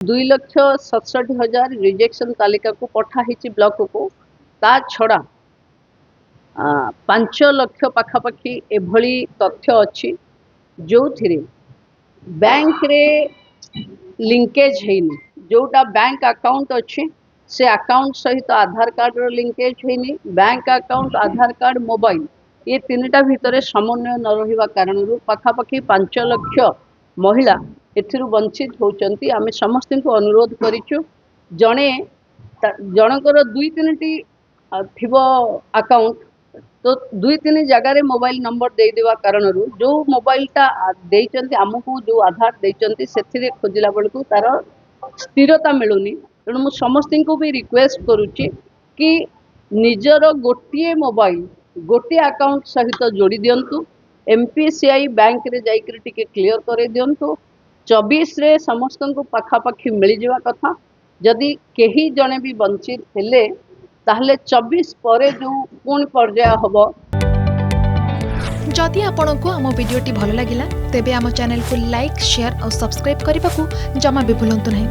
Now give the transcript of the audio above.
2,67,000 rejection तालिका को पठाही block को ता छड़ा 5 लाख पाखापाखि एभली तथ्य अच्छी जो बैंक रे लिंकेज हैनी जोटा बैंक अकाउंट अच्छी से अकाउंट सहित आधार कार्ड रो लिंकेज हैनी बैंक अकाउंट आधार कार्ड मोबाइल ये तीनटा भितर समन्वय न रहिबा कारण पाखापाखि 5 लाख महिला एथिरु वंचित होचंती। आमे समस्त को अनुरोध करिचु जणे जनकर 2-3टी थिबो अकाउंट तो 2-3 जगार मोबाइल नंबर दे देवा कारण जो मोबाइलटा देइचंती आमको जो आधार देइचंती सेथिरे खोजिला बेलकु तार स्थिरता मिलुनी। तेणु मु समस्त को भी रिक्वेस्ट करुच्ची कि निजर गोटे मोबाइल गोटे अकाउंट सहित जोड़ी दिंतु एमपीसीआई बैंक रे जाइकरी टिके क्लियर करे दिंतु 24 रे समस्त को पाखापाखि मिल जावा कथा जदि केही जने भी वंचित हेले ताहले 24 परे जो पुणी पर्याय हबो। जदि आपंक आम भिडी भल लगा तेब आम चैनल को लाइक शेयर और सब्सक्राइब करने को जमा भी भूलु नहीं।